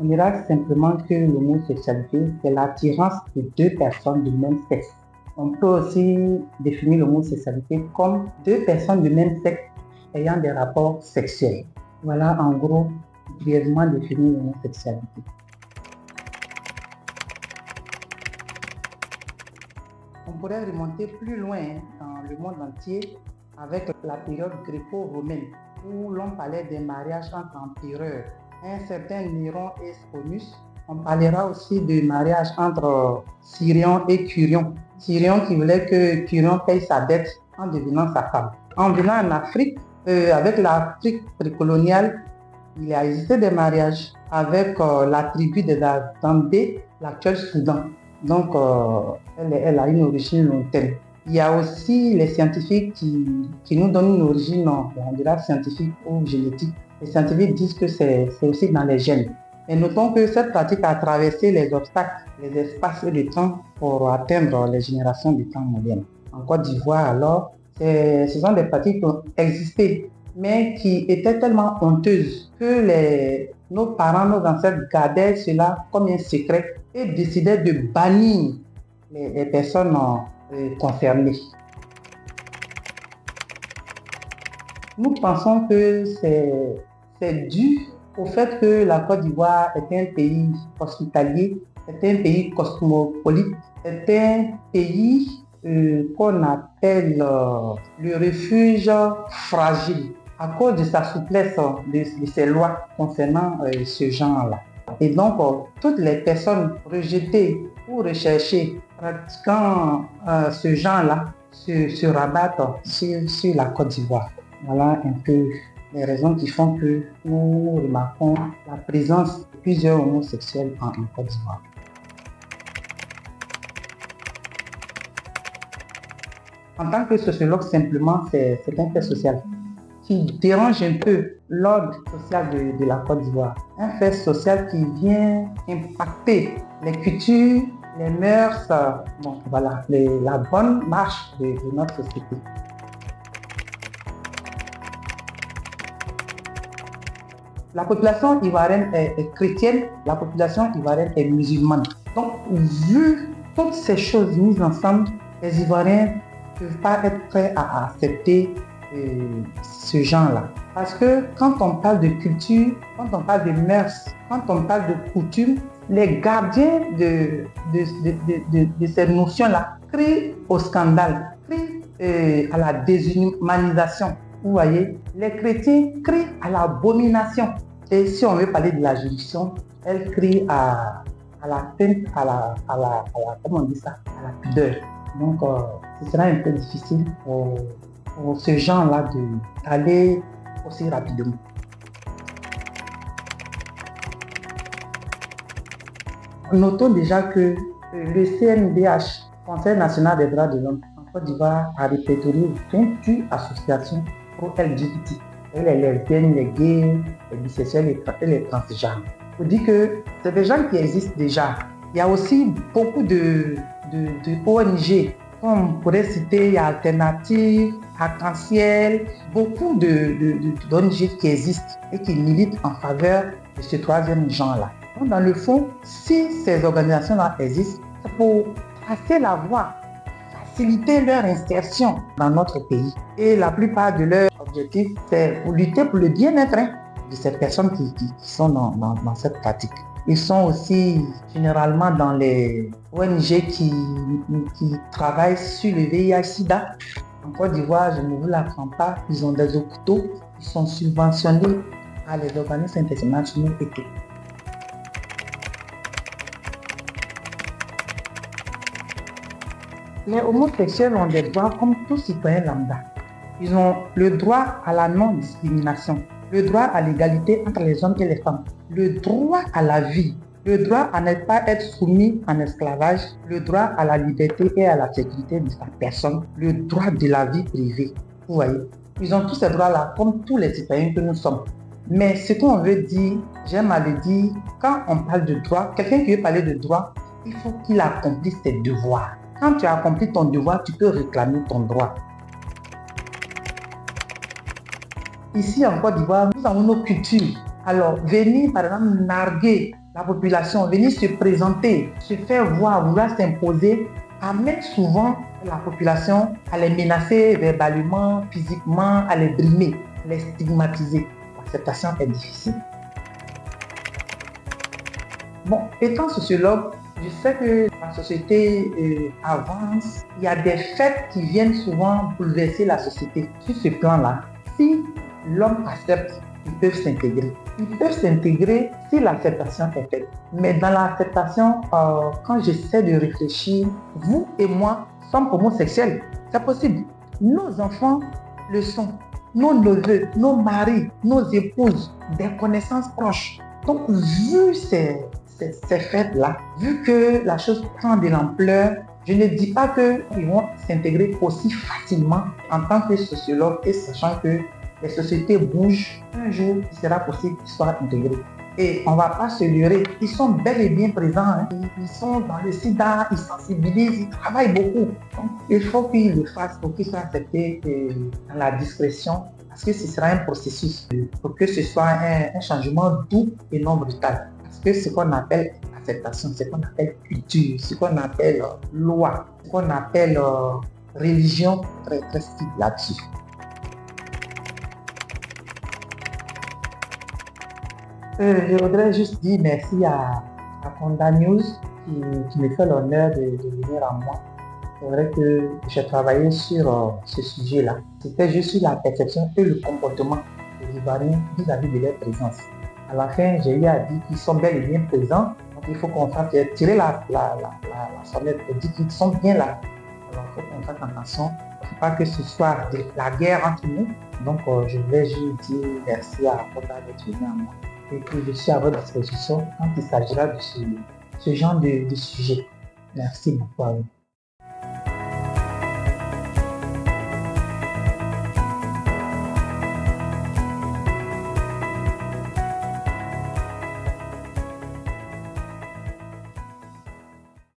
On dira simplement que l'homosexualité, c'est l'attirance de deux personnes du même sexe. On peut aussi définir l'homosexualité comme deux personnes du même sexe ayant des rapports sexuels. Voilà en gros brièvement définir l'homosexualité. On pourrait remonter plus loin dans le monde entier avec la période gréco-romaine où l'on parlait des mariages entre empereurs. Un certain Néron et Sponus. On parlera aussi de mariage entre Cyrion et Curion. Cyrion qui voulait que Curion paye sa dette en devenant sa femme. En venant en Afrique, avec l'Afrique précoloniale, il a existé des mariages avec la tribu des Azambé, l'actuel Soudan. Donc, elle a une origine lointaine. Il y a aussi les scientifiques qui nous donnent une origine, on dira scientifique ou génétique. Les scientifiques disent que c'est aussi dans les gènes. Et notons que cette pratique a traversé les obstacles, les espaces et le temps pour atteindre les générations du temps moderne. En Côte d'Ivoire, alors, ce sont des pratiques qui ont existé, mais qui étaient tellement honteuses que nos parents, nos ancêtres gardaient cela comme un secret et décidaient de bannir les personnes concernées. Nous pensons que c'est dû au fait que la Côte d'Ivoire est un pays hospitalier, est un pays cosmopolite, est un pays qu'on appelle le refuge fragile à cause de sa souplesse de ses lois concernant ce genre-là. Et donc, toutes les personnes rejetées ou recherchées pratiquant ce genre-là se rabattent sur la Côte d'Ivoire. Voilà un peu les raisons qui font que nous remarquons la présence de plusieurs homosexuels en Côte d'Ivoire. En tant que sociologue, simplement, c'est un fait social qui dérange un peu l'ordre social de la Côte d'Ivoire. Un fait social qui vient impacter les cultures, les mœurs, la bonne marche de notre société. La population ivoirienne est chrétienne, la population ivoirienne est musulmane. Donc, vu toutes ces choses mises ensemble, les Ivoiriens ne peuvent pas être prêts à accepter ce genre-là. Parce que quand on parle de culture, quand on parle de mœurs, quand on parle de coutumes, les gardiens de ces notions-là crient au scandale, crient à la déshumanisation. Vous voyez, les chrétiens crient à l'abomination. Et si on veut parler de la juridiction, elle crie à la peine, comment on dit ça, à la pudeur. Donc, ce sera un peu difficile pour ce genre-là d'aller aussi rapidement. Notons déjà que le CNDH, Conseil national des droits de l'homme, en Côte d'Ivoire, a répertorié 28 associations pro-LGBT. Les lesbiennes, les gays, les bisexuels et les transgenres. Il faut dire que c'est des gens qui existent déjà. Il y a aussi beaucoup de ONG, comme on pourrait citer Alternative, Arc-en-Ciel, beaucoup d'ONG qui existent et qui militent en faveur de ce troisième genre-là. Donc, dans le fond, si ces organisations-là existent, c'est pour tracer la voie, faciliter leur insertion dans notre pays. Et la plupart de leurs objectifs, c'est pour lutter pour le bien-être de ces personnes qui sont dans cette pratique. Ils sont aussi généralement dans les ONG qui travaillent sur le VIH-Sida. En Côte d'Ivoire, je ne vous l'apprends pas, ils ont des hôpitaux, ils sont subventionnés par les organismes internationaux et tout. Les homosexuels ont des droits comme tout citoyen lambda. Ils ont le droit à la non-discrimination, le droit à l'égalité entre les hommes et les femmes, le droit à la vie, le droit à ne pas être soumis en esclavage, le droit à la liberté et à la sécurité de sa personne, le droit de la vie privée. Vous voyez, ils ont tous ces droits-là comme tous les citoyens que nous sommes. Mais ce qu'on veut dire, j'aime à le dire, quand on parle de droit, quelqu'un qui veut parler de droit, il faut qu'il accomplisse ses devoirs. Quand tu as accompli ton devoir, tu peux réclamer ton droit. Ici en Côte d'Ivoire, nous avons nos cultures. Alors, venir par exemple narguer la population, venir se présenter, se faire voir, vouloir s'imposer, amène souvent la population à les menacer verbalement, physiquement, à les brimer, à les stigmatiser. L'acceptation est difficile. Bon, étant sociologue, je sais que la société avance. Il y a des faits qui viennent souvent bouleverser la société. Sur ce plan-là, si l'homme accepte, ils peuvent s'intégrer. Ils peuvent s'intégrer si l'acceptation est faite. Mais dans l'acceptation, quand j'essaie de réfléchir, vous et moi sommes homosexuels. C'est possible. Nos enfants le sont. Nos neveux, nos maris, nos épouses, des connaissances proches. Donc, vu ces faits-là, vu que la chose prend de l'ampleur, je ne dis pas qu'ils vont s'intégrer aussi facilement en tant que sociologue et sachant que les sociétés bougent, un jour, il sera possible qu'ils soient intégrés. Et on ne va pas se leurrer, ils sont bel et bien présents, hein. Ils sont dans le sida, ils sensibilisent, ils travaillent beaucoup. Donc, il faut qu'ils le fassent pour qu'ils soient acceptés dans la discrétion, parce que ce sera un processus pour que ce soit un changement doux et non brutal. Parce que ce qu'on appelle acceptation, ce qu'on appelle culture, ce qu'on appelle loi, ce qu'on appelle religion, très très strict là-dessus. Je voudrais juste dire merci à Conda News qui me fait l'honneur de venir à moi. C'est vrai que j'ai travaillé sur ce sujet-là. C'était juste sur la perception et le comportement des Ivoiriens vis-à-vis de leur présence. À la fin, j'ai eu à dire qu'ils sont bel et bien présents. Donc il faut qu'on fasse tirer la sonnette et dire qu'ils sont bien là. Alors il faut qu'on fasse attention. Il ne faut pas que ce soit la guerre entre nous. Donc je vais juste dire merci à Conda d'être venu à moi. Et que je suis à votre disposition quand il s'agira de ce genre de sujet. Merci beaucoup à vous.